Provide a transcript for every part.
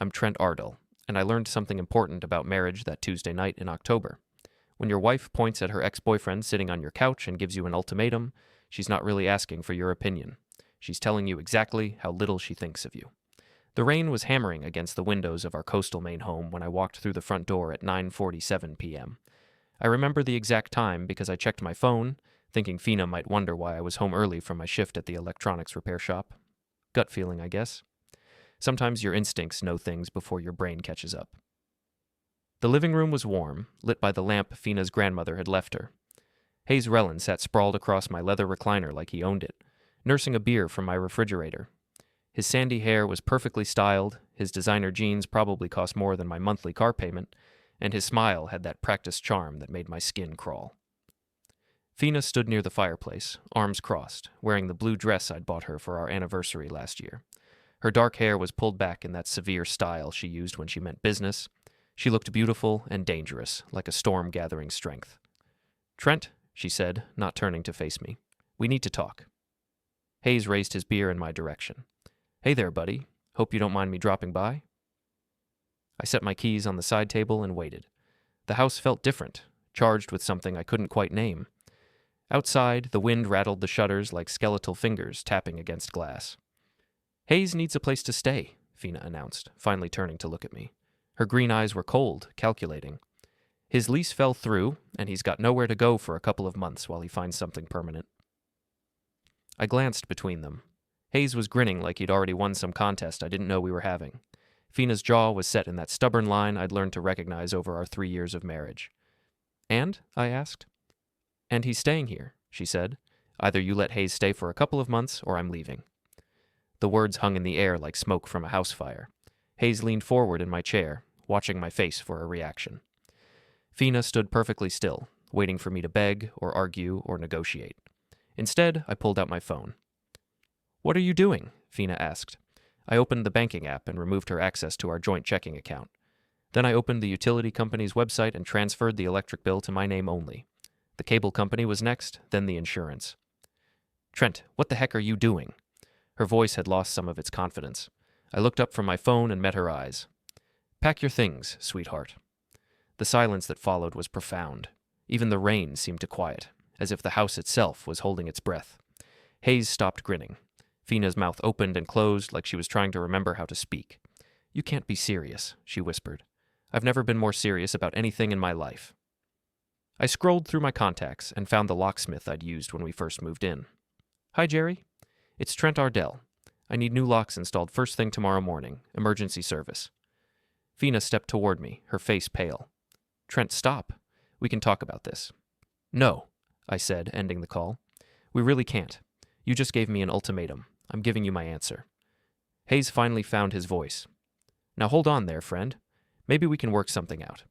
I'm Trent Ardell, and I learned something important about marriage that Tuesday night in October. When your wife points at her ex-boyfriend sitting on your couch and gives you an ultimatum, she's not really asking for your opinion. She's telling you exactly how little she thinks of you. The rain was hammering against the windows of our coastal Maine home when I walked through the front door at 9:47 p.m. I remember the exact time because I checked my phone, thinking Fina might wonder why I was home early from my shift at the electronics repair shop. Gut feeling, I guess. Sometimes your instincts know things before your brain catches up. The living room was warm, lit by the lamp Fina's grandmother had left her. Hayes Rellin sat sprawled across my leather recliner like he owned it, nursing a beer from my refrigerator. His sandy hair was perfectly styled, his designer jeans probably cost more than my monthly car payment, and his smile had that practiced charm that made my skin crawl. Fina stood near the fireplace, arms crossed, wearing the blue dress I'd bought her for our anniversary last year. Her dark hair was pulled back in that severe style she used when she meant business. She looked beautiful and dangerous, like a storm gathering strength. "Trent," she said, not turning to face me, "we need to talk." Hayes raised his beer in my direction. "Hey there, buddy. Hope you don't mind me dropping by." I set my keys on the side table and waited. The house felt different, charged with something I couldn't quite name. Outside, the wind rattled the shutters like skeletal fingers tapping against glass. "Hayes needs a place to stay," Fina announced, finally turning to look at me. Her green eyes were cold, calculating. "His lease fell through, and he's got nowhere to go for a couple of months while he finds something permanent." I glanced between them. Hayes was grinning like he'd already won some contest I didn't know we were having. Fina's jaw was set in that stubborn line I'd learned to recognize over our 3 years of marriage. "And?" I asked. "And he's staying here," she said. "Either you let Hayes stay for a couple of months, or I'm leaving." The words hung in the air like smoke from a house fire. Hayes leaned forward in my chair, watching my face for a reaction. Fina stood perfectly still, waiting for me to beg or argue or negotiate. Instead, I pulled out my phone. "What are you doing?" Fina asked. I opened the banking app and removed her access to our joint checking account. Then I opened the utility company's website and transferred the electric bill to my name only. The cable company was next, then the insurance. "Trent, what the heck are you doing?" Her voice had lost some of its confidence. I looked up from my phone and met her eyes. "Pack your things, sweetheart." The silence that followed was profound. Even the rain seemed to quiet, as if the house itself was holding its breath. Hayes stopped grinning. Fina's mouth opened and closed like she was trying to remember how to speak. "You can't be serious," she whispered. "I've never been more serious about anything in my life." I scrolled through my contacts and found the locksmith I'd used when we first moved in. "Hi, Jerry. It's Trent Ardell. I need new locks installed first thing tomorrow morning. Emergency service." Fina stepped toward me, her face pale. "Trent, stop. We can talk about this." "No," I said, ending the call. "We really can't. You just gave me an ultimatum. I'm giving you my answer." Hayes finally found his voice. "Now hold on there, friend. Maybe we can work something out."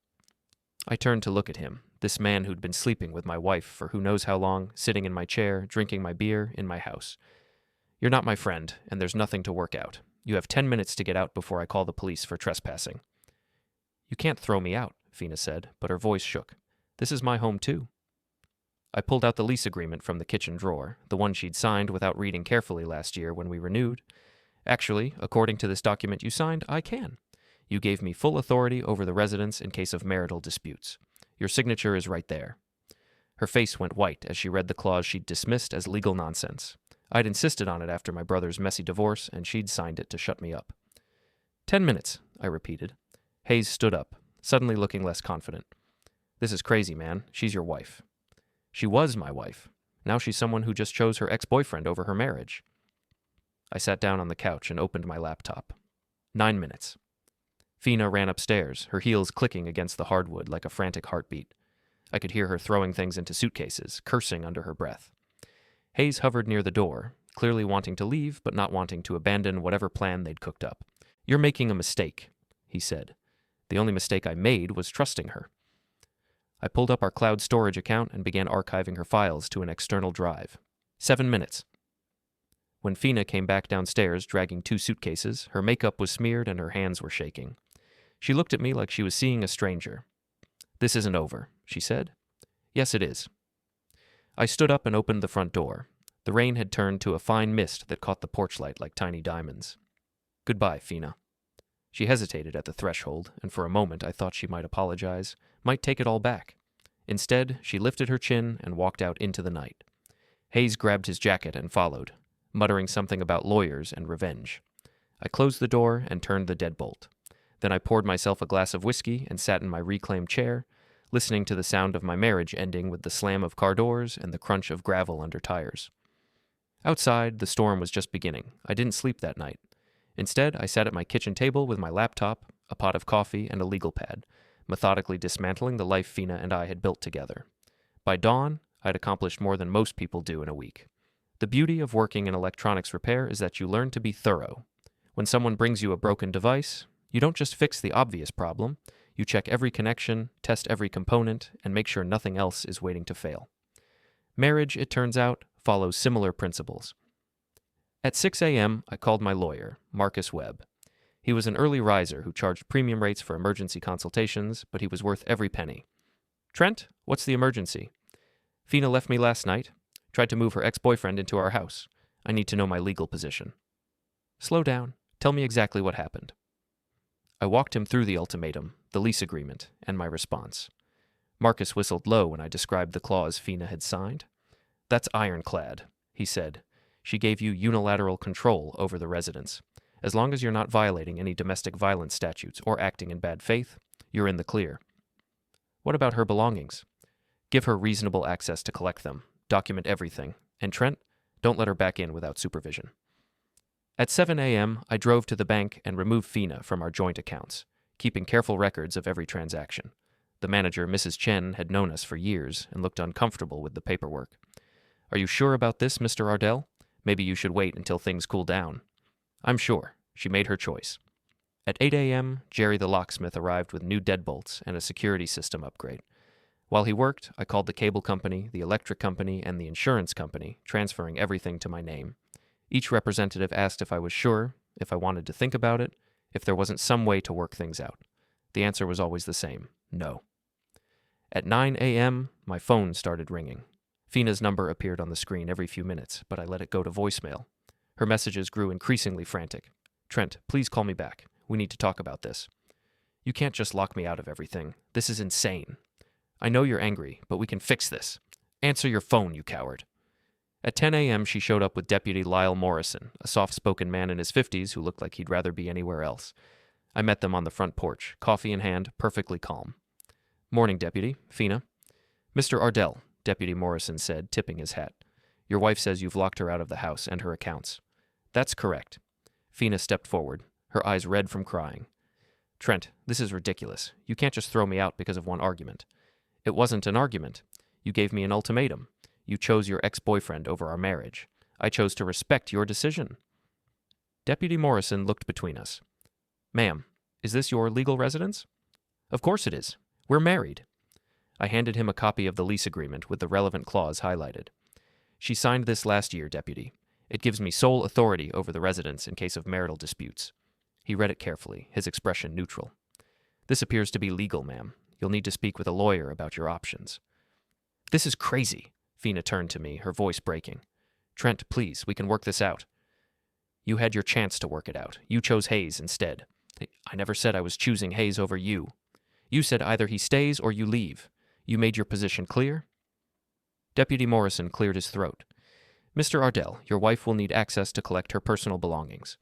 I turned to look at him, this man who'd been sleeping with my wife for who knows how long, sitting in my chair, drinking my beer, in my house. "You're not my friend, and there's nothing to work out. You have 10 minutes to get out before I call the police for trespassing." "You can't throw me out," Fina said, but her voice shook. "This is my home, too." I pulled out the lease agreement from the kitchen drawer, the one she'd signed without reading carefully last year when we renewed. "Actually, according to this document you signed, I can. You gave me full authority over the residence in case of marital disputes. Your signature is right there." Her face went white as she read the clause she'd dismissed as legal nonsense. I'd insisted on it after my brother's messy divorce, and she'd signed it to shut me up. 10 minutes, I repeated. Hayes stood up, suddenly looking less confident. "This is crazy, man. She's your wife." "She was my wife. Now she's someone who just chose her ex-boyfriend over her marriage." I sat down on the couch and opened my laptop. 9 minutes. Fina ran upstairs, her heels clicking against the hardwood like a frantic heartbeat. I could hear her throwing things into suitcases, cursing under her breath. Hayes hovered near the door, clearly wanting to leave but not wanting to abandon whatever plan they'd cooked up. "You're making a mistake," he said. The only mistake I made was trusting her. I pulled up our cloud storage account and began archiving her files to an external drive. 7 minutes. When Fina came back downstairs dragging 2 suitcases, her makeup was smeared and her hands were shaking. She looked at me like she was seeing a stranger. "This isn't over," she said. "Yes, it is." I stood up and opened the front door. The rain had turned to a fine mist that caught the porch light like tiny diamonds. "Goodbye, Fina." She hesitated at the threshold, and for a moment I thought she might apologize, might take it all back. Instead, she lifted her chin and walked out into the night. Hayes grabbed his jacket and followed, muttering something about lawyers and revenge. I closed the door and turned the deadbolt. Then I poured myself a glass of whiskey and sat in my reclaimed chair, listening to the sound of my marriage ending with the slam of car doors and the crunch of gravel under tires. Outside, the storm was just beginning. I didn't sleep that night. Instead, I sat at my kitchen table with my laptop, a pot of coffee, and a legal pad, methodically dismantling the life Fina and I had built together. By dawn, I'd accomplished more than most people do in a week. The beauty of working in electronics repair is that you learn to be thorough. When someone brings you a broken device, you don't just fix the obvious problem. You check every connection, test every component, and make sure nothing else is waiting to fail. Marriage, it turns out, follows similar principles. At 6 a.m., I called my lawyer, Marcus Webb. He was an early riser who charged premium rates for emergency consultations, but he was worth every penny. Trent, what's the emergency? Fina left me last night. Tried to move her ex-boyfriend into our house. I need to know my legal position. Slow down. Tell me exactly what happened. I walked him through the ultimatum, the lease agreement, and my response. Marcus whistled low when I described the clause Fina had signed. That's Ironclad, he said. She gave you unilateral control over the residence. As long as you're not violating any domestic violence statutes or acting in bad faith, you're in the clear. What about her belongings? Give her reasonable access to collect them, document everything, and Trent, don't let her back in without supervision. At 7 a.m., I drove to the bank and removed Fina from our joint accounts, keeping careful records of every transaction. The manager, Mrs. Chen, had known us for years and looked uncomfortable with the paperwork. Are you sure about this, Mr. Ardell? Maybe you should wait until things cool down. I'm sure. She made her choice. At 8 a.m., Jerry the locksmith arrived with new deadbolts and a security system upgrade. While he worked, I called the cable company, the electric company, and the insurance company, transferring everything to my name. Each representative asked if I was sure, if I wanted to think about it, if there wasn't some way to work things out. The answer was always the same, no. At 9 a.m., my phone started ringing. Fina's number appeared on the screen every few minutes, but I let it go to voicemail. Her messages grew increasingly frantic. Trent, please call me back. We need to talk about this. You can't just lock me out of everything. This is insane. I know you're angry, but we can fix this. Answer your phone, you coward. At 10 a.m., she showed up with Deputy Lyle Morrison, a soft-spoken man in his 50s who looked like he'd rather be anywhere else. I met them on the front porch, coffee in hand, perfectly calm. Morning, Deputy. Fina. Mr. Ardell, Deputy Morrison said, tipping his hat. Your wife says you've locked her out of the house and her accounts. That's correct. Fina stepped forward, her eyes red from crying. Trent, this is ridiculous. You can't just throw me out because of one argument. It wasn't an argument. You gave me an ultimatum. You chose your ex-boyfriend over our marriage. I chose to respect your decision. Deputy Morrison looked between us. Ma'am, is this your legal residence? Of course it is. We're married. I handed him a copy of the lease agreement with the relevant clause highlighted. She signed this last year, Deputy. It gives me sole authority over the residence in case of marital disputes. He read it carefully, his expression neutral. This appears to be legal, ma'am. You'll need to speak with a lawyer about your options. This is crazy. Fina turned to me, her voice breaking. Trent, please, we can work this out. You had your chance to work it out. You chose Hayes instead. I never said I was choosing Hayes over you. You said either he stays or you leave. You made your position clear? Deputy Morrison cleared his throat. Mr. Ardell, your wife will need access to collect her personal belongings.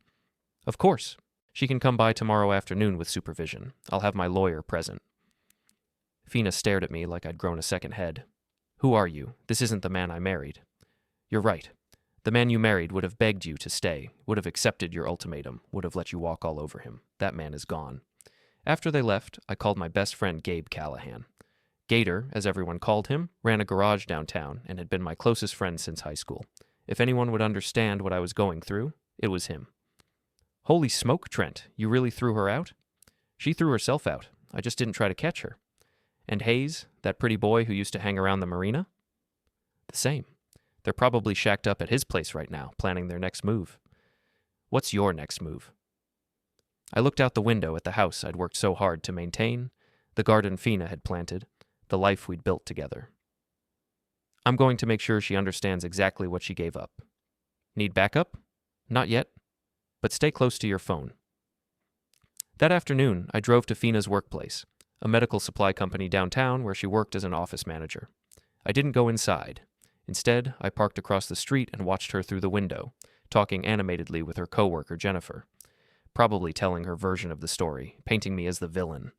Of course. She can come by tomorrow afternoon with supervision. I'll have my lawyer present. Fina stared at me like I'd grown a second head. Who are you? This isn't the man I married. You're right. The man you married would have begged you to stay, would have accepted your ultimatum, would have let you walk all over him. That man is gone. After they left, I called my best friend Gabe Callahan. Gator, as everyone called him, ran a garage downtown and had been my closest friend since high school. If anyone would understand what I was going through, it was him. Holy smoke, Trent, you really threw her out? She threw herself out. I just didn't try to catch her. And Hayes, that pretty boy who used to hang around the marina? The same. They're probably shacked up at his place right now, planning their next move. What's your next move? I looked out the window at the house I'd worked so hard to maintain, the garden Fina had planted, the life we'd built together. I'm going to make sure she understands exactly what she gave up. Need backup? Not yet, but stay close to your phone. That afternoon, I drove to Fina's workplace, a medical supply company downtown where she worked as an office manager. I didn't go inside. Instead, I parked across the street and watched her through the window, talking animatedly with her coworker Jennifer, probably telling her version of the story, painting me as the villain.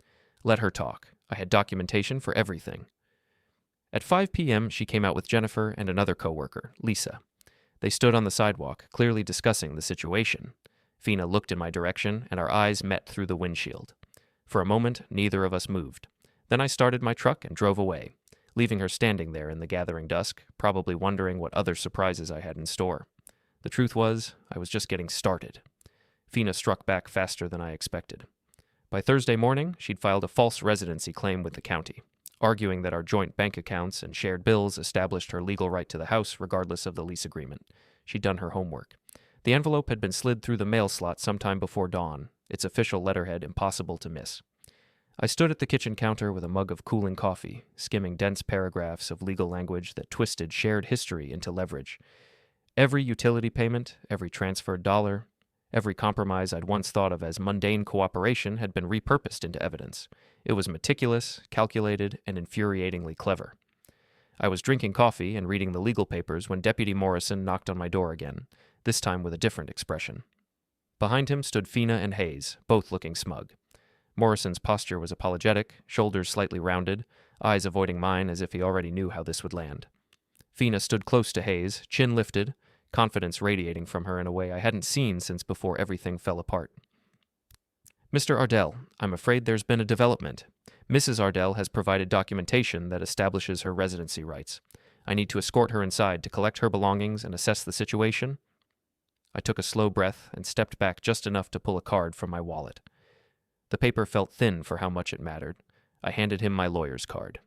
Let her talk. I had documentation for everything. At 5 p.m., she came out with Jennifer and another coworker, Lisa. They stood on the sidewalk, clearly discussing the situation. Fina looked in my direction, and our eyes met through the windshield. For a moment, neither of us moved. Then I started my truck and drove away, leaving her standing there in the gathering dusk, probably wondering what other surprises I had in store. The truth was, I was just getting started. Fina struck back faster than I expected. By Thursday morning, she'd filed a false residency claim with the county, arguing that our joint bank accounts and shared bills established her legal right to the house regardless of the lease agreement. She'd done her homework. The envelope had been slid through the mail slot sometime before dawn, its official letterhead impossible to miss. I stood at the kitchen counter with a mug of cooling coffee, skimming dense paragraphs of legal language that twisted shared history into leverage. Every utility payment, every transferred dollar, every compromise I'd once thought of as mundane cooperation had been repurposed into evidence. It was meticulous, calculated, and infuriatingly clever. I was drinking coffee and reading the legal papers when Deputy Morrison knocked on my door again, this time with a different expression. Behind him stood Fina and Hayes, both looking smug. Morrison's posture was apologetic, shoulders slightly rounded, eyes avoiding mine as if he already knew how this would land. Fina stood close to Hayes, chin lifted, confidence radiating from her in a way I hadn't seen since before everything fell apart. Mr. Ardell, I'm afraid there's been a development. Mrs. Ardell has provided documentation that establishes her residency rights. I need to escort her inside to collect her belongings and assess the situation. I took a slow breath and stepped back just enough to pull a card from my wallet. The paper felt thin for how much it mattered. I handed him my lawyer's card.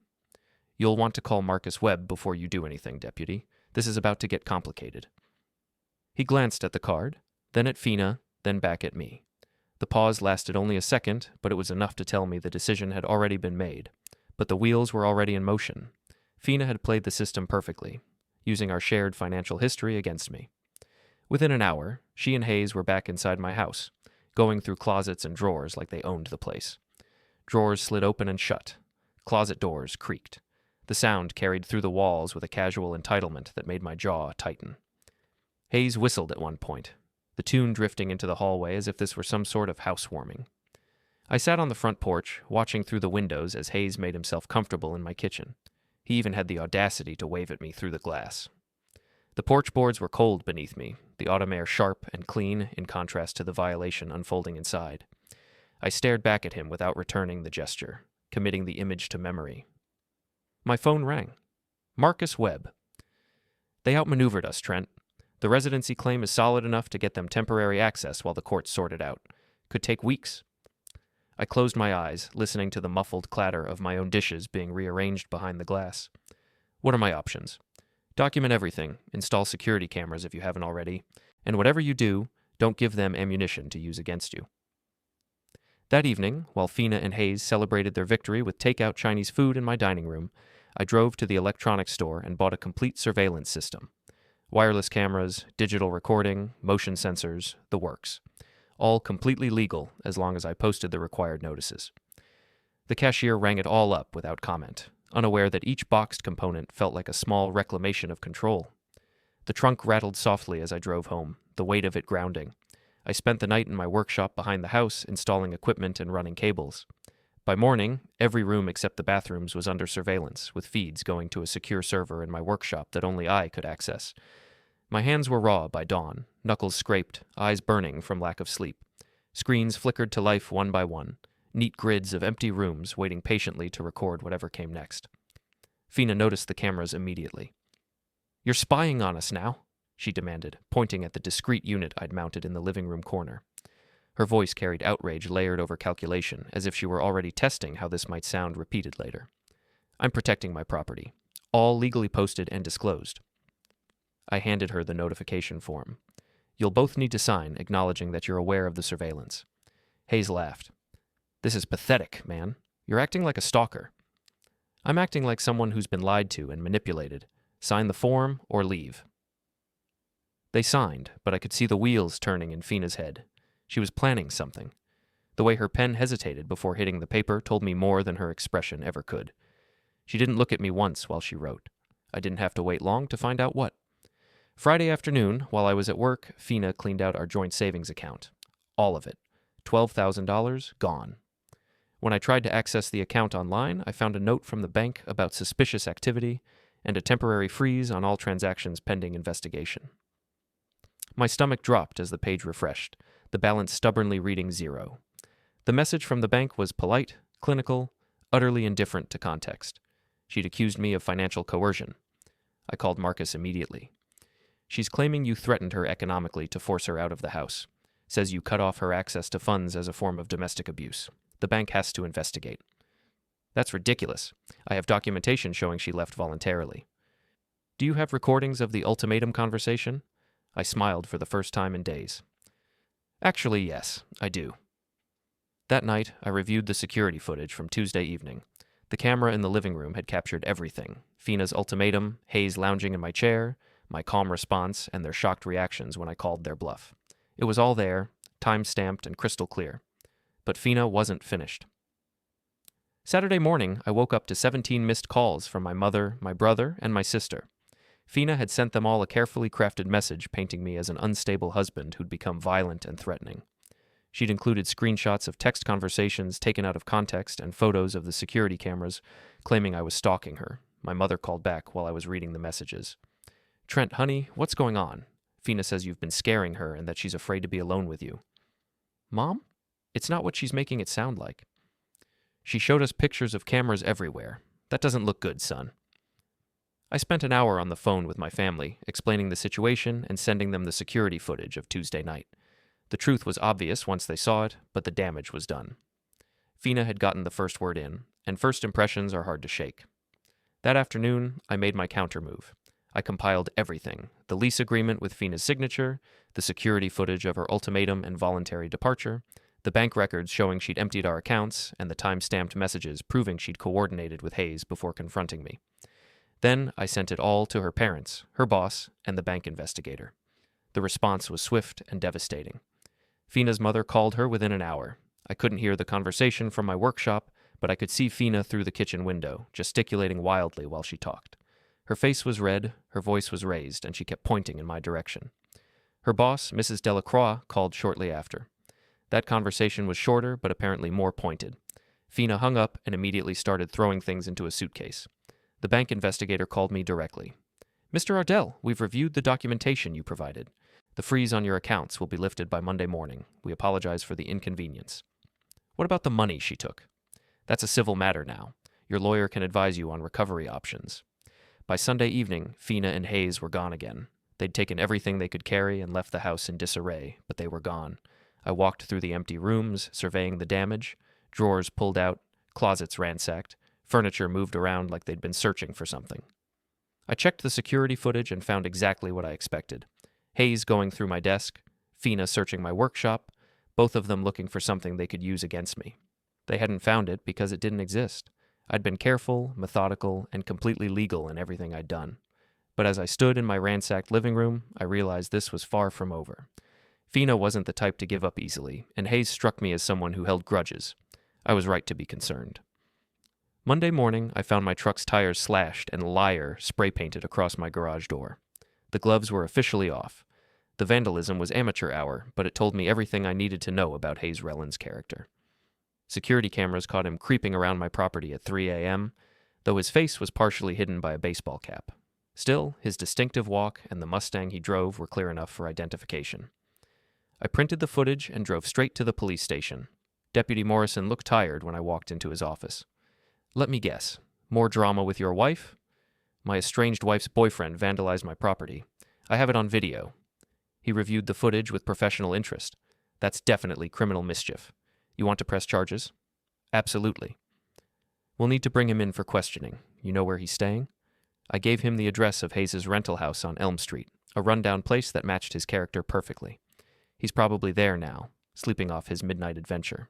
You'll want to call Marcus Webb before you do anything, Deputy. This is about to get complicated. He glanced at the card, then at Fina, then back at me. The pause lasted only a second, but it was enough to tell me the decision had already been made. But the wheels were already in motion. Fina had played the system perfectly, using our shared financial history against me. Within an hour, she and Hayes were back inside my house, going through closets and drawers like they owned the place. Drawers slid open and shut. Closet doors creaked. The sound carried through the walls with a casual entitlement that made my jaw tighten. Hayes whistled at one point, the tune drifting into the hallway as if this were some sort of housewarming. I sat on the front porch, watching through the windows as Hayes made himself comfortable in my kitchen. He even had the audacity to wave at me through the glass. The porch boards were cold beneath me, the autumn air sharp and clean in contrast to the violation unfolding inside. I stared back at him without returning the gesture, committing the image to memory. My phone rang. Marcus Webb. They outmaneuvered us, Trent. The residency claim is solid enough to get them temporary access while the courts sort it out. Could take weeks. I closed my eyes, listening to the muffled clatter of my own dishes being rearranged behind the glass. What are my options? Document everything, install security cameras if you haven't already, and whatever you do, don't give them ammunition to use against you. That evening, while Fina and Hayes celebrated their victory with takeout Chinese food in my dining room, I drove to the electronics store and bought a complete surveillance system. Wireless cameras, digital recording, motion sensors, the works. All completely legal as long as I posted the required notices. The cashier rang it all up without comment, unaware that each boxed component felt like a small reclamation of control. The trunk rattled softly as I drove home, the weight of it grounding. I spent the night in my workshop behind the house, installing equipment and running cables. By morning, every room except the bathrooms was under surveillance, with feeds going to a secure server in my workshop that only I could access. My hands were raw by dawn, knuckles scraped, eyes burning from lack of sleep. Screens flickered to life one by one, neat grids of empty rooms waiting patiently to record whatever came next. Fina noticed the cameras immediately. "You're spying on us now," she demanded, pointing at the discreet unit I'd mounted in the living room corner. Her voice carried outrage layered over calculation, as if she were already testing how this might sound repeated later. "I'm protecting my property, all legally posted and disclosed." I handed her the notification form. "You'll both need to sign, acknowledging that you're aware of the surveillance." Hayes laughed. "This is pathetic, man. You're acting like a stalker." "I'm acting like someone who's been lied to and manipulated. Sign the form or leave." They signed, but I could see the wheels turning in Fina's head. She was planning something. The The way her pen hesitated before hitting the paper told me more than her expression ever could. She didn't look at me once while she wrote. I didn't have to wait long to find out what. Friday afternoon, while I was at work, Fina cleaned out our joint savings account. All of it. $12,000 gone. When I tried to access the account online, I found a note from the bank about suspicious activity and a temporary freeze on all transactions pending investigation. My stomach dropped as the page refreshed, the balance stubbornly reading 0. The message from the bank was polite, clinical, utterly indifferent to context. She'd accused me of financial coercion. I called Marcus immediately. She's claiming you threatened her economically to force her out of the house. Says you cut off her access to funds as a form of domestic abuse. The bank has to investigate. That's ridiculous. I have documentation showing she left voluntarily. Do you have recordings of the ultimatum conversation? I smiled for the first time in days. Actually, yes, I do. That night, I reviewed the security footage from Tuesday evening. The camera in the living room had captured everything. Fina's ultimatum, Hayes lounging in my chair, my calm response, and their shocked reactions when I called their bluff. It was all there, time-stamped and crystal clear. But Fina wasn't finished. Saturday morning, I woke up to 17 missed calls from my mother, my brother, and my sister. Fina had sent them all a carefully crafted message painting me as an unstable husband who'd become violent and threatening. She'd included screenshots of text conversations taken out of context and photos of the security cameras, claiming I was stalking her. My mother called back while I was reading the messages. "Trent, honey, what's going on? Fina says you've been scaring her and that she's afraid to be alone with you." "Mom? It's not what she's making it sound like." "She showed us pictures of cameras everywhere. That doesn't look good, son." I spent an hour on the phone with my family, explaining the situation and sending them the security footage of Tuesday night. The truth was obvious once they saw it, but the damage was done. Fina had gotten the first word in, and first impressions are hard to shake. That afternoon, I made my countermove. I compiled everything: the lease agreement with Fina's signature, the security footage of her ultimatum and voluntary departure, the bank records showing she'd emptied our accounts, and the time-stamped messages proving she'd coordinated with Hayes before confronting me. Then I sent it all to her parents, her boss, and the bank investigator. The response was swift and devastating. Fina's mother called her within an hour. I couldn't hear the conversation from my workshop, but I could see Fina through the kitchen window, gesticulating wildly while she talked. Her face was red, her voice was raised, and she kept pointing in my direction. Her boss, Mrs. Delacroix, called shortly after. That conversation was shorter, but apparently more pointed. Fina hung up and immediately started throwing things into a suitcase. The bank investigator called me directly. "Mr. Ardell, we've reviewed the documentation you provided. The freeze on your accounts will be lifted by Monday morning. We apologize for the inconvenience." "What about the money she took?" "That's a civil matter now. Your lawyer can advise you on recovery options." By Sunday evening, Fina and Hayes were gone again. They'd taken everything they could carry and left the house in disarray, but they were gone. I walked through the empty rooms, surveying the damage. Drawers pulled out, closets ransacked, furniture moved around like they'd been searching for something. I checked the security footage and found exactly what I expected. Hayes going through my desk, Fina searching my workshop, both of them looking for something they could use against me. They hadn't found it because it didn't exist. I'd been careful, methodical, and completely legal in everything I'd done. But as I stood in my ransacked living room, I realized this was far from over. Fina wasn't the type to give up easily, and Hayes struck me as someone who held grudges. I was right to be concerned. Monday morning, I found my truck's tires slashed and "Liar" spray-painted across my garage door. The gloves were officially off. The vandalism was amateur hour, but it told me everything I needed to know about Hayes Rellin's character. Security cameras caught him creeping around my property at 3 a.m., though his face was partially hidden by a baseball cap. Still, his distinctive walk and the Mustang he drove were clear enough for identification. I printed the footage and drove straight to the police station. Deputy Morrison looked tired when I walked into his office. "Let me guess. More drama with your wife?" "My estranged wife's boyfriend vandalized my property. I have it on video." He reviewed the footage with professional interest. "That's definitely criminal mischief. You want to press charges?" "Absolutely." "We'll need to bring him in for questioning. You know where he's staying?" I gave him the address of Hayes' rental house on Elm Street, a rundown place that matched his character perfectly. He's probably there now, sleeping off his midnight adventure.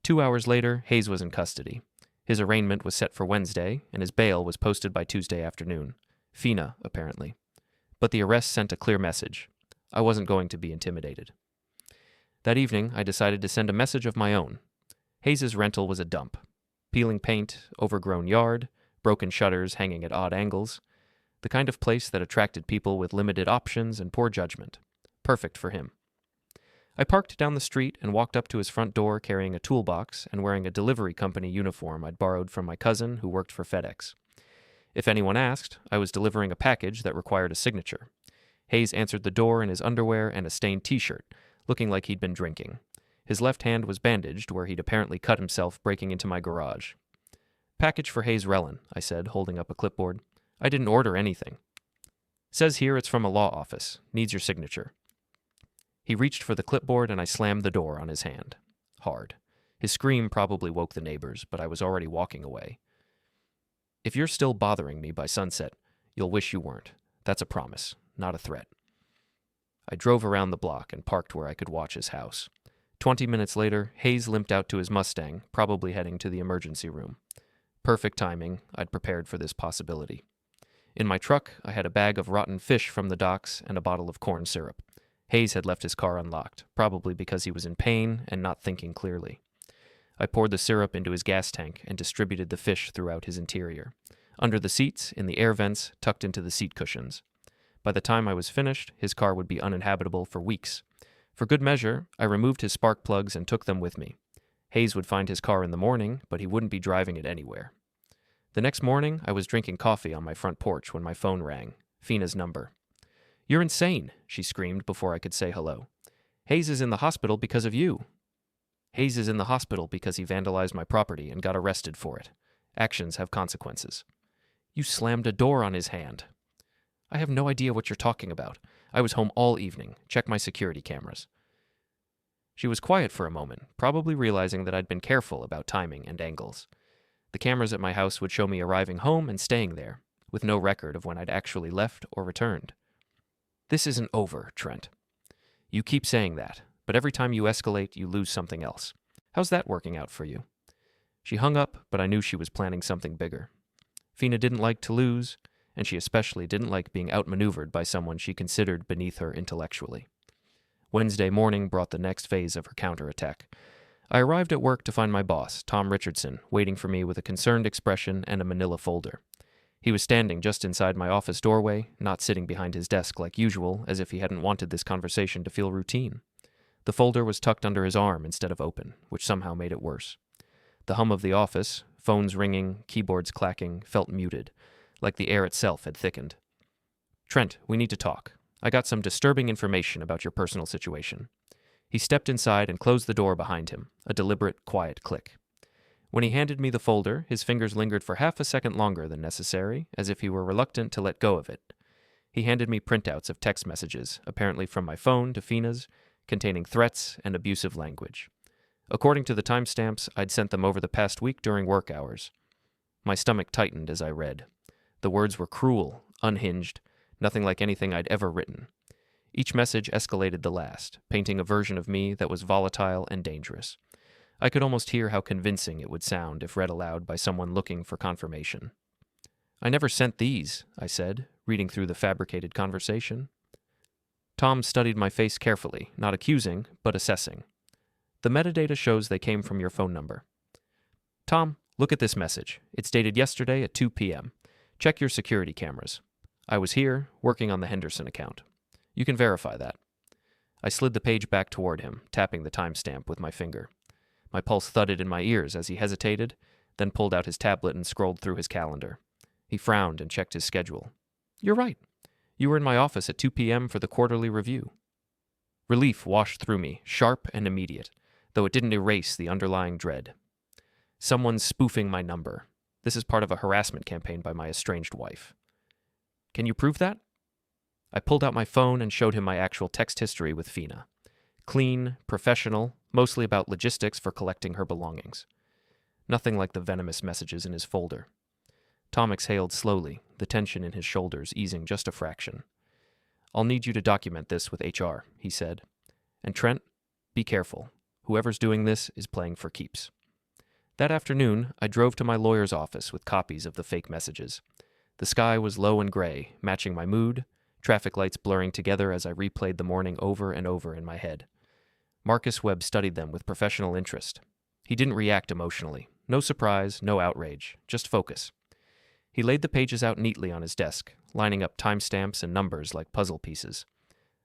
2 hours later, Hayes was in custody. His arraignment was set for Wednesday, and his bail was posted by Tuesday afternoon. Fina, apparently. But the arrest sent a clear message. I wasn't going to be intimidated. That evening, I decided to send a message of my own. Hayes' rental was a dump. Peeling paint, overgrown yard, broken shutters hanging at odd angles. The kind of place that attracted people with limited options and poor judgment. Perfect for him. I parked down the street and walked up to his front door carrying a toolbox and wearing a delivery company uniform I'd borrowed from my cousin who worked for FedEx. If anyone asked, I was delivering a package that required a signature. Hayes answered the door in his underwear and a stained t-shirt, looking like he'd been drinking. His left hand was bandaged where he'd apparently cut himself breaking into my garage. "Package for Hayes Rellin," I said, holding up a clipboard. "I didn't order anything." "Says here it's from a law office. Needs your signature." He reached for the clipboard and I slammed the door on his hand. Hard. His scream probably woke the neighbors, but I was already walking away. "If you're still bothering me by sunset, you'll wish you weren't. That's a promise, not a threat." I drove around the block and parked where I could watch his house. 20 minutes later, Hayes limped out to his Mustang, probably heading to the emergency room. Perfect timing. I'd prepared for this possibility. In my truck, I had a bag of rotten fish from the docks and a bottle of corn syrup. Hayes had left his car unlocked, probably because he was in pain and not thinking clearly. I poured the syrup into his gas tank and distributed the fish throughout his interior. Under the seats, in the air vents, tucked into the seat cushions. By the time I was finished, his car would be uninhabitable for weeks. For good measure, I removed his spark plugs and took them with me. Hayes would find his car in the morning, but he wouldn't be driving it anywhere. The next morning, I was drinking coffee on my front porch when my phone rang. Fina's number. "You're insane," she screamed before I could say hello. "Hayes is in the hospital because of you." "Hayes is in the hospital because he vandalized my property and got arrested for it. Actions have consequences." "You slammed a door on his hand." "I have no idea what you're talking about. I was home all evening. Check my security cameras." She was quiet for a moment, probably realizing that I'd been careful about timing and angles. The cameras at my house would show me arriving home and staying there, with no record of when I'd actually left or returned. "This isn't over, Trent." "You keep saying that, but every time you escalate, you lose something else. How's that working out for you?" She hung up, but I knew she was planning something bigger. Fina didn't like to lose, and she especially didn't like being outmaneuvered by someone she considered beneath her intellectually. Wednesday morning brought the next phase of her counterattack. I arrived at work to find my boss, Tom Richardson, waiting for me with a concerned expression and a manila folder. He was standing just inside my office doorway, not sitting behind his desk like usual, as if he hadn't wanted this conversation to feel routine. The folder was tucked under his arm instead of open, which somehow made it worse. The hum of the office, phones ringing, keyboards clacking, felt muted, like the air itself had thickened. "Trent, we need to talk. I got some disturbing information about your personal situation." He stepped inside and closed the door behind him, a deliberate, quiet click. When he handed me the folder, his fingers lingered for half a second longer than necessary, as if he were reluctant to let go of it. He handed me printouts of text messages, apparently from my phone to Fina's, containing threats and abusive language. According to the timestamps, I'd sent them over the past week during work hours. My stomach tightened as I read. The words were cruel, unhinged, nothing like anything I'd ever written. Each message escalated the last, painting a version of me that was volatile and dangerous. I could almost hear how convincing it would sound if read aloud by someone looking for confirmation. "I never sent these," I said, reading through the fabricated conversation. Tom studied my face carefully, not accusing, but assessing. "The metadata shows they came from your phone number." "Tom, look at this message. It's dated yesterday at 2 p.m. Check your security cameras. I was here, working on the Henderson account. You can verify that." I slid the page back toward him, tapping the timestamp with my finger. My pulse thudded in my ears as he hesitated, then pulled out his tablet and scrolled through his calendar. He frowned and checked his schedule. "You're right. You were in my office at 2 p.m. for the quarterly review." Relief washed through me, sharp and immediate, though it didn't erase the underlying dread. Someone's spoofing my number. This is part of a harassment campaign by my estranged wife. "Can you prove that?" I pulled out my phone and showed him my actual text history with Fina. Clean, professional, mostly about logistics for collecting her belongings. Nothing like the venomous messages in his folder. Tom exhaled slowly, the tension in his shoulders easing just a fraction. "I'll need you to document this with HR," he said. "And Trent, be careful. Whoever's doing this is playing for keeps." That afternoon, I drove to my lawyer's office with copies of the fake messages. The sky was low and gray, matching my mood, traffic lights blurring together as I replayed the morning over and over in my head. Marcus Webb studied them with professional interest. He didn't react emotionally. No surprise, no outrage, just focus. He laid the pages out neatly on his desk, lining up timestamps and numbers like puzzle pieces.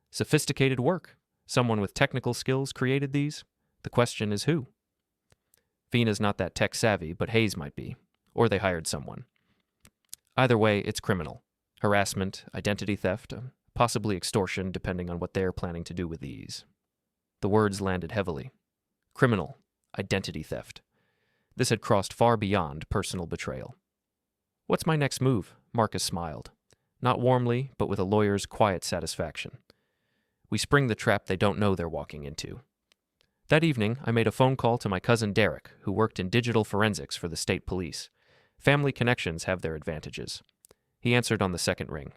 Sophisticated work. Someone with technical skills created these? The question is who? Fina's not that tech-savvy, but Hayes might be. Or they hired someone. Either way, it's criminal. Harassment, identity theft, possibly extortion, depending on what they're planning to do with these. The words landed heavily. Criminal, identity theft. This had crossed far beyond personal betrayal. What's my next move? Marcus smiled. Not warmly, but with a lawyer's quiet satisfaction. We spring the trap they don't know they're walking into. That evening, I made a phone call to my cousin Derek, who worked in digital forensics for the state police. Family connections have their advantages. He answered on the second ring.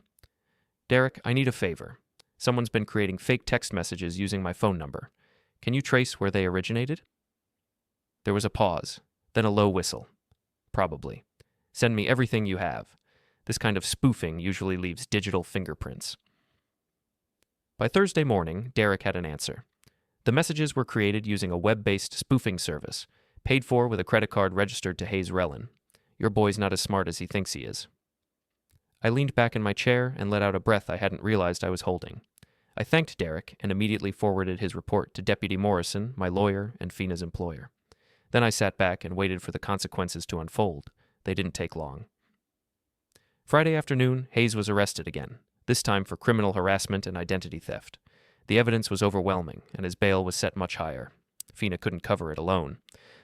Derek, I need a favor. Someone's been creating fake text messages using my phone number. Can you trace where they originated? There was a pause, then a low whistle. Probably. Send me everything you have. This kind of spoofing usually leaves digital fingerprints. By Thursday morning, Derek had an answer. The messages were created using a web-based spoofing service, paid for with a credit card registered to Hayes Rellin. Your boy's not as smart as he thinks he is. I leaned back in my chair and let out a breath I hadn't realized I was holding. I thanked Derek and immediately forwarded his report to Deputy Morrison, my lawyer, and Fina's employer. Then I sat back and waited for the consequences to unfold. They didn't take long. Friday afternoon, Hayes was arrested again, this time for criminal harassment and identity theft. The evidence was overwhelming, and his bail was set much higher. Fina couldn't cover it alone.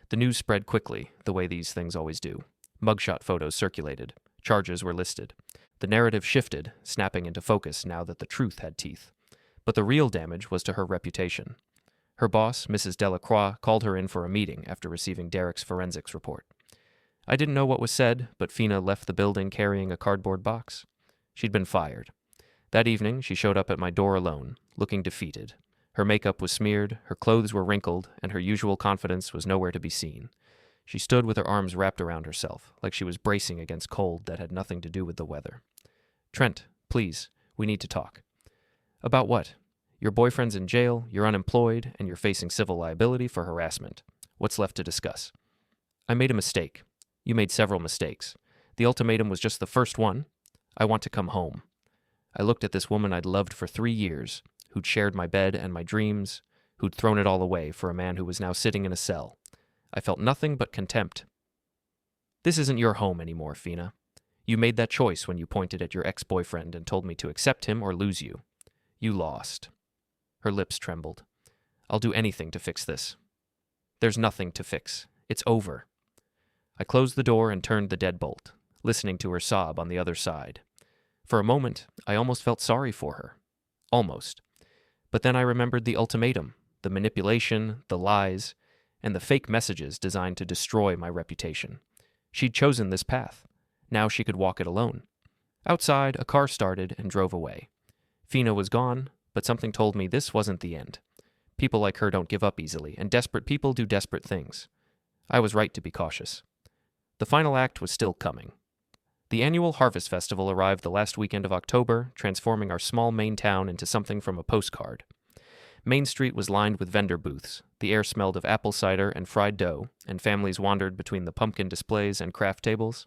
The news spread quickly, the way these things always do. Mugshot photos circulated. Charges were listed. The narrative shifted, snapping into focus now that the truth had teeth. But the real damage was to her reputation. Her boss, Mrs. Delacroix, called her in for a meeting after receiving Derek's forensics report. I didn't know what was said, but Fina left the building carrying a cardboard box. She'd been fired. That evening, she showed up at my door alone, looking defeated. Her makeup was smeared, her clothes were wrinkled, and her usual confidence was nowhere to be seen. She stood with her arms wrapped around herself, like she was bracing against cold that had nothing to do with the weather. Trent, please, we need to talk. About what? Your boyfriend's in jail, you're unemployed, and you're facing civil liability for harassment. What's left to discuss? I made a mistake. You made several mistakes. The ultimatum was just the first one. I want to come home. I looked at this woman I'd loved for 3 years, who'd shared my bed and my dreams, who'd thrown it all away for a man who was now sitting in a cell. I felt nothing but contempt. This isn't your home anymore, Fina. You made that choice when you pointed at your ex-boyfriend and told me to accept him or lose you. You lost. Her lips trembled. I'll do anything to fix this. There's nothing to fix. It's over. I closed the door and turned the deadbolt, listening to her sob on the other side. For a moment, I almost felt sorry for her. Almost. But then I remembered the ultimatum, the manipulation, the lies, and the fake messages designed to destroy my reputation. She'd chosen this path. Now she could walk it alone. Outside, a car started and drove away. Fina was gone, but something told me this wasn't the end. People like her don't give up easily, and desperate people do desperate things. I was right to be cautious. The final act was still coming. The annual Harvest Festival arrived the last weekend of October, transforming our small Maine town into something from a postcard. Main Street was lined with vendor booths. The air smelled of apple cider and fried dough, and families wandered between the pumpkin displays and craft tables.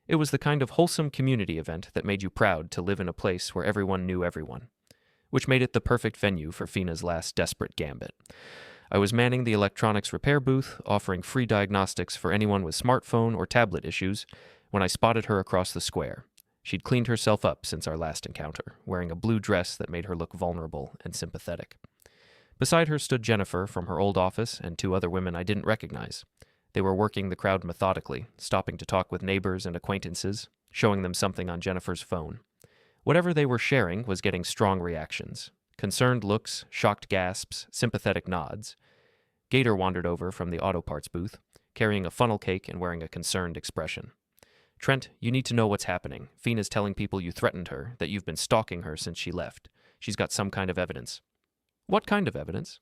It was the kind of wholesome community event that made you proud to live in a place where everyone knew everyone, which made it the perfect venue for Fina's last desperate gambit. I was manning the electronics repair booth, offering free diagnostics for anyone with smartphone or tablet issues, when I spotted her across the square. She'd cleaned herself up since our last encounter, wearing a blue dress that made her look vulnerable and sympathetic. Beside her stood Jennifer from her old office and 2 other women I didn't recognize. They were working the crowd methodically, stopping to talk with neighbors and acquaintances, showing them something on Jennifer's phone. Whatever they were sharing was getting strong reactions. Concerned looks, shocked gasps, sympathetic nods. Gator wandered over from the auto parts booth, carrying a funnel cake and wearing a concerned expression. Trent, you need to know what's happening. Fina's telling people you threatened her, that you've been stalking her since she left. She's got some kind of evidence. What kind of evidence?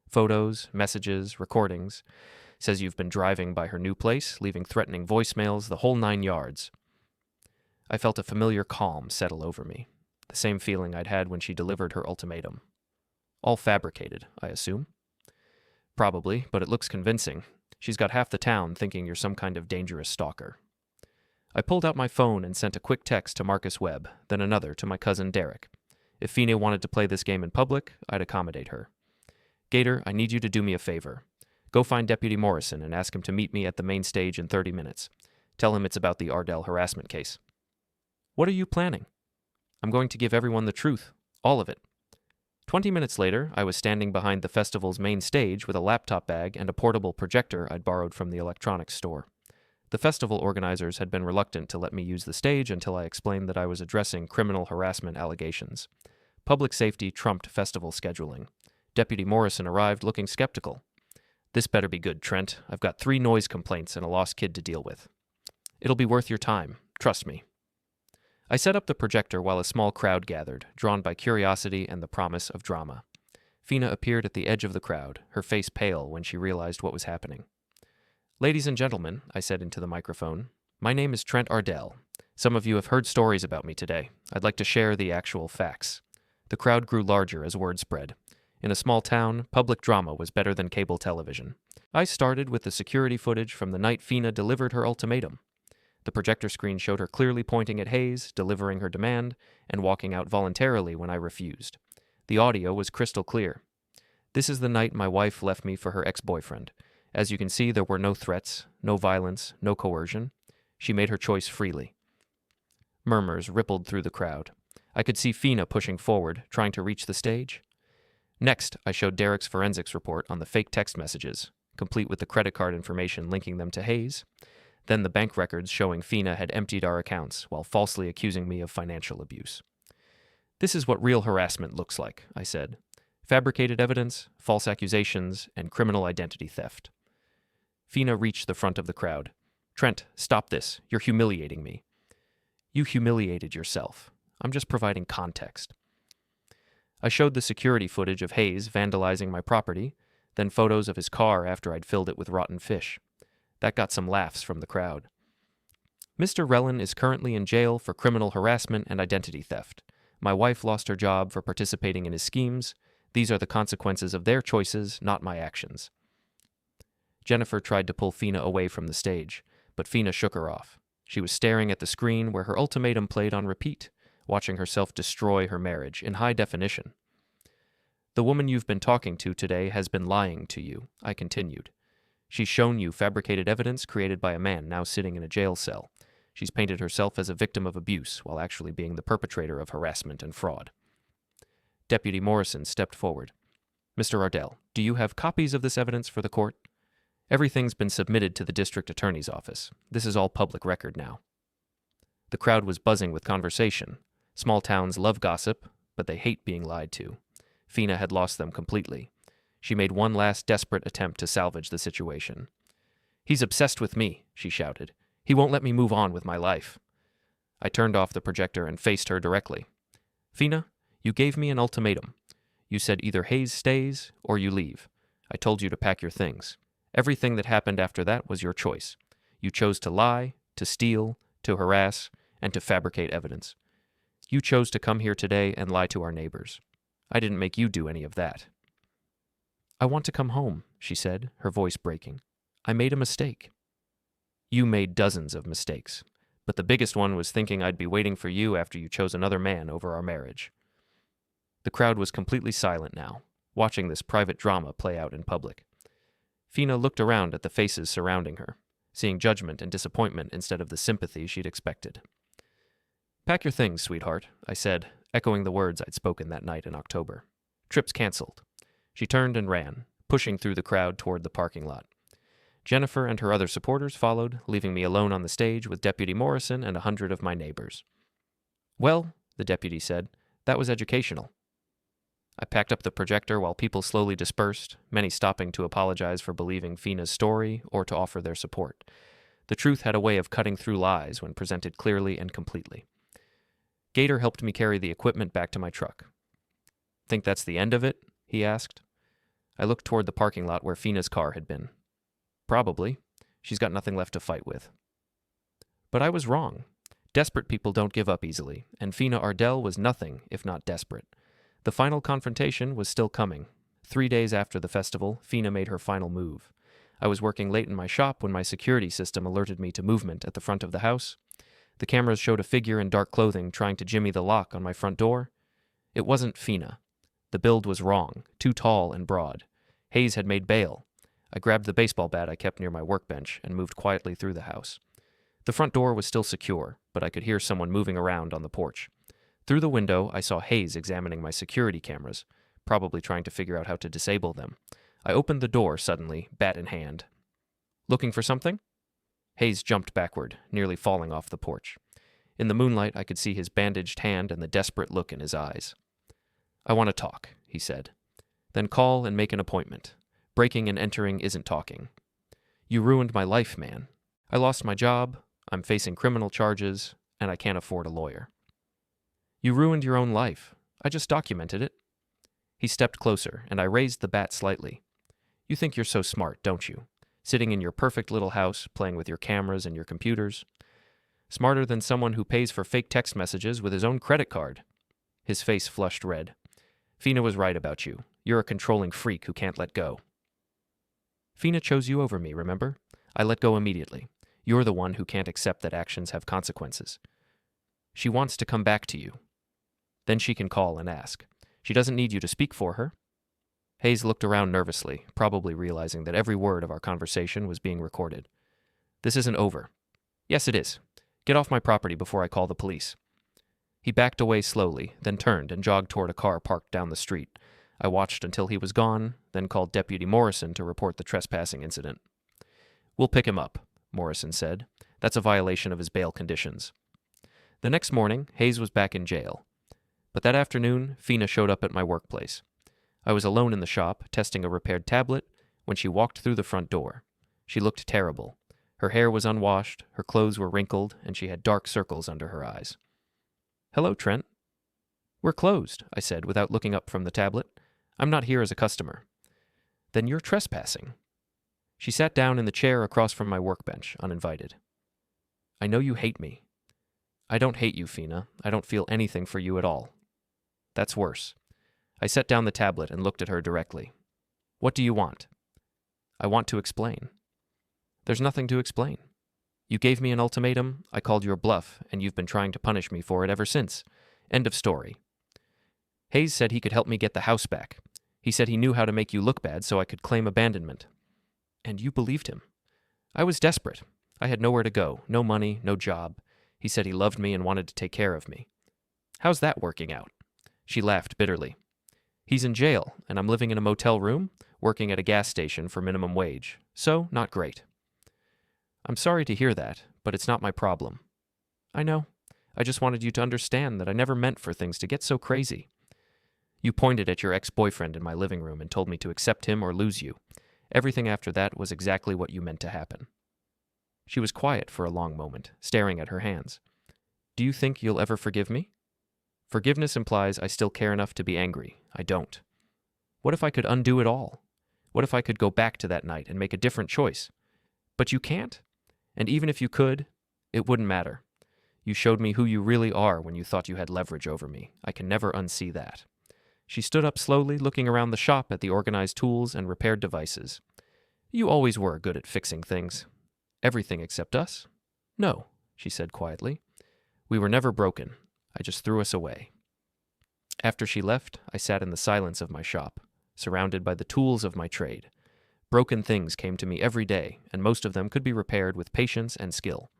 Photos, messages, recordings. Says you've been driving by her new place, leaving threatening voicemails, the whole 9 yards. I felt a familiar calm settle over me, the same feeling I'd had when she delivered her ultimatum. All fabricated, I assume. Probably, but it looks convincing. She's got half the town thinking you're some kind of dangerous stalker. I pulled out my phone and sent a quick text to Marcus Webb, then another to my cousin Derek. If Fina wanted to play this game in public, I'd accommodate her. Gator, I need you to do me a favor. Go find Deputy Morrison and ask him to meet me at the main stage in 30 minutes. Tell him it's about the Ardell harassment case. What are you planning? I'm going to give everyone the truth. All of it. 20 minutes later, I was standing behind the festival's main stage with a laptop bag and a portable projector I'd borrowed from the electronics store. The festival organizers had been reluctant to let me use the stage until I explained that I was addressing criminal harassment allegations. Public safety trumped festival scheduling. Deputy Morrison arrived looking skeptical. This better be good, Trent. I've got 3 noise complaints and a lost kid to deal with. It'll be worth your time. Trust me. I set up the projector while a small crowd gathered, drawn by curiosity and the promise of drama. Fina appeared at the edge of the crowd, her face pale when she realized what was happening. Ladies and gentlemen, I said into the microphone, my name is Trent Ardell. Some of you have heard stories about me today. I'd like to share the actual facts. The crowd grew larger as word spread. In a small town, public drama was better than cable television. I started with the security footage from the night Fina delivered her ultimatum. The projector screen showed her clearly pointing at Hayes, delivering her demand, and walking out voluntarily when I refused. The audio was crystal clear. This is the night my wife left me for her ex-boyfriend. As you can see, there were no threats, no violence, no coercion. She made her choice freely. Murmurs rippled through the crowd. I could see Fina pushing forward, trying to reach the stage. Next, I showed Derek's forensics report on the fake text messages, complete with the credit card information linking them to Hayes, then the bank records showing Fina had emptied our accounts while falsely accusing me of financial abuse. This is what real harassment looks like, I said. Fabricated evidence, false accusations, and criminal identity theft. Fina reached the front of the crowd. Trent, stop this. You're humiliating me. You humiliated yourself. I'm just providing context. I showed the security footage of Hayes vandalizing my property, then photos of his car after I'd filled it with rotten fish. That got some laughs from the crowd. Mr. Rellin is currently in jail for criminal harassment and identity theft. My wife lost her job for participating in his schemes. These are the consequences of their choices, not my actions. Jennifer tried to pull Fina away from the stage, but Fina shook her off. She was staring at the screen where her ultimatum played on repeat, watching herself destroy her marriage in high definition. The woman you've been talking to today has been lying to you, I continued. She's shown you fabricated evidence created by a man now sitting in a jail cell. She's painted herself as a victim of abuse while actually being the perpetrator of harassment and fraud. Deputy Morrison stepped forward. Mr. Ardell, do you have copies of this evidence for the court? Everything's been submitted to the district attorney's office. This is all public record now. The crowd was buzzing with conversation. Small towns love gossip, but they hate being lied to. Fina had lost them completely. She made one last desperate attempt to salvage the situation. He's obsessed with me, she shouted. He won't let me move on with my life. I turned off the projector and faced her directly. Fina, you gave me an ultimatum. You said either Hayes stays or you leave. I told you to pack your things. Everything that happened after that was your choice. You chose to lie, to steal, to harass, and to fabricate evidence. You chose to come here today and lie to our neighbors. I didn't make you do any of that. I want to come home, she said, her voice breaking. I made a mistake. You made dozens of mistakes, but the biggest one was thinking I'd be waiting for you after you chose another man over our marriage. The crowd was completely silent now, watching this private drama play out in public. Fina looked around at the faces surrounding her, seeing judgment and disappointment instead of the sympathy she'd expected. Pack your things, sweetheart, I said, echoing the words I'd spoken that night in October. Trip's canceled. She turned and ran, pushing through the crowd toward the parking lot. Jennifer and her other supporters followed, leaving me alone on the stage with Deputy Morrison and 100 of my neighbors. Well, the deputy said, that was educational. I packed up the projector while people slowly dispersed, many stopping to apologize for believing Fina's story or to offer their support. The truth had a way of cutting through lies when presented clearly and completely. Gator helped me carry the equipment back to my truck. Think that's the end of it? He asked. I looked toward the parking lot where Fina's car had been. Probably. She's got nothing left to fight with. But I was wrong. Desperate people don't give up easily, and Fina Ardell was nothing if not desperate. The final confrontation was still coming. 3 days after the festival, Fina made her final move. I was working late in my shop when my security system alerted me to movement at the front of the house. The cameras showed a figure in dark clothing trying to jimmy the lock on my front door. It wasn't Fina. The build was wrong, too tall and broad. Hayes had made bail. I grabbed the baseball bat I kept near my workbench and moved quietly through the house. The front door was still secure, but I could hear someone moving around on the porch. Through the window, I saw Hayes examining my security cameras, probably trying to figure out how to disable them. I opened the door suddenly, bat in hand. "Looking for something?" Hayes jumped backward, nearly falling off the porch. In the moonlight, I could see his bandaged hand and the desperate look in his eyes. "I want to talk," he said. "Then call and make an appointment. Breaking and entering isn't talking. You ruined my life, man. I lost my job, I'm facing criminal charges, and I can't afford a lawyer." "You ruined your own life. I just documented it." He stepped closer, and I raised the bat slightly. "You think you're so smart, don't you? Sitting in your perfect little house, playing with your cameras and your computers. Smarter than someone who pays for fake text messages with his own credit card." His face flushed red. "Fina was right about you. You're a controlling freak who can't let go." "Fina chose you over me, remember? I let go immediately. You're the one who can't accept that actions have consequences. She wants to come back to you. Then she can call and ask. She doesn't need you to speak for her." Hayes looked around nervously, probably realizing that every word of our conversation was being recorded. "This isn't over." "Yes, it is. Get off my property before I call the police." He backed away slowly, then turned and jogged toward a car parked down the street. I watched until he was gone, then called Deputy Morrison to report the trespassing incident. "We'll pick him up," Morrison said. "That's a violation of his bail conditions." The next morning, Hayes was back in jail. But that afternoon, Fina showed up at my workplace. I was alone in the shop, testing a repaired tablet, when she walked through the front door. She looked terrible. Her hair was unwashed, her clothes were wrinkled, and she had dark circles under her eyes. "Hello, Trent." "We're closed," I said without looking up from the tablet. "I'm not here as a customer." "Then you're trespassing." She sat down in the chair across from my workbench, uninvited. "I know you hate me." "I don't hate you, Fina. I don't feel anything for you at all." "That's worse." I set down the tablet and looked at her directly. "What do you want?" "I want to explain." "There's nothing to explain. You gave me an ultimatum, I called your bluff, and you've been trying to punish me for it ever since. End of story." Hayes said he could help me get the house back. He said he knew how to make you look bad so I could claim abandonment. And you believed him. I was desperate. I had nowhere to go, no money, no job. He said he loved me and wanted to take care of me. How's that working out? She laughed bitterly. He's in jail, and I'm living in a motel room, working at a gas station for minimum wage. So, not great. I'm sorry to hear that, but it's not my problem. I know. I just wanted you to understand that I never meant for things to get so crazy. You pointed at your ex-boyfriend in my living room and told me to accept him or lose you. Everything after that was exactly what you meant to happen. She was quiet for a long moment, staring at her hands. Do you think you'll ever forgive me? Forgiveness implies I still care enough to be angry. I don't. What if I could undo it all? What if I could go back to that night and make a different choice? But you can't. And even if you could, it wouldn't matter. You showed me who you really are when you thought you had leverage over me. I can never unsee that. She stood up slowly, looking around the shop at the organized tools and repaired devices. You always were good at fixing things. Everything except us? No, she said quietly. We were never broken. I just threw us away. After she left, I sat in the silence of my shop, surrounded by the tools of my trade. Broken things came to me every day, and most of them could be repaired with patience and skill.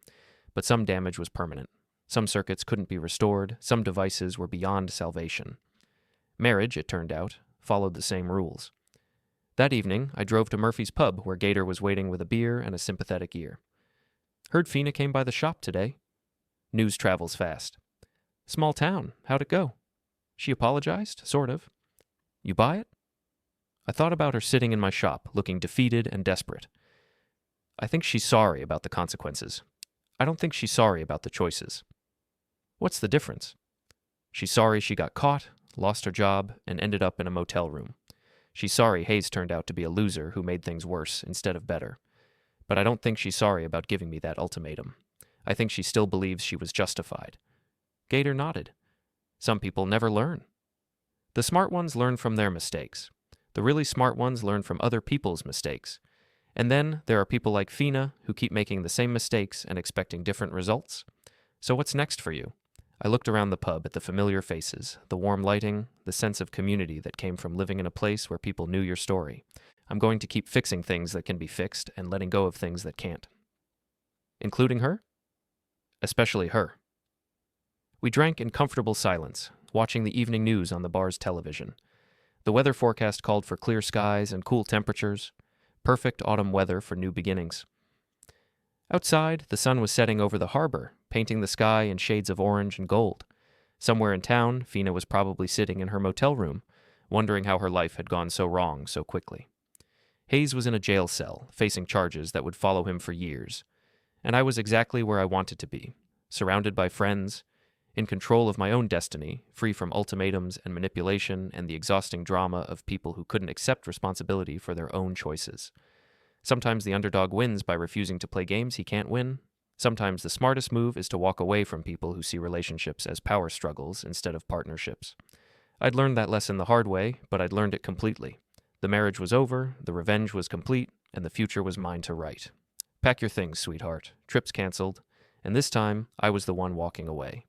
But some damage was permanent. Some circuits couldn't be restored. Some devices were beyond salvation. Marriage, it turned out, followed the same rules. That evening, I drove to Murphy's Pub, where Gator was waiting with a beer and a sympathetic ear. Heard Fina came by the shop today. News travels fast. Small town. How'd it go? She apologized, sort of. You buy it? I thought about her sitting in my shop, looking defeated and desperate. I think she's sorry about the consequences. I don't think she's sorry about the choices. What's the difference? She's sorry she got caught, lost her job, and ended up in a motel room. She's sorry Hayes turned out to be a loser who made things worse instead of better. But I don't think she's sorry about giving me that ultimatum. I think she still believes she was justified. Gator nodded. Some people never learn. The smart ones learn from their mistakes. The really smart ones learn from other people's mistakes. And then there are people like Fina who keep making the same mistakes and expecting different results. So what's next for you? I looked around the pub at the familiar faces, the warm lighting, the sense of community that came from living in a place where people knew your story. I'm going to keep fixing things that can be fixed and letting go of things that can't. Including her? Especially her. We drank in comfortable silence, watching the evening news on the bar's television. The weather forecast called for clear skies and cool temperatures, perfect autumn weather for new beginnings. Outside, the sun was setting over the harbor, painting the sky in shades of orange and gold. Somewhere in town, Fina was probably sitting in her motel room, wondering how her life had gone so wrong so quickly. Hayes was in a jail cell, facing charges that would follow him for years. And I was exactly where I wanted to be, surrounded by friends, in control of my own destiny, free from ultimatums and manipulation and the exhausting drama of people who couldn't accept responsibility for their own choices. Sometimes the underdog wins by refusing to play games he can't win. Sometimes the smartest move is to walk away from people who see relationships as power struggles instead of partnerships. I'd learned that lesson the hard way, but I'd learned it completely. The marriage was over, the revenge was complete, and the future was mine to write. Pack your things, sweetheart. Trips canceled. And this time, I was the one walking away.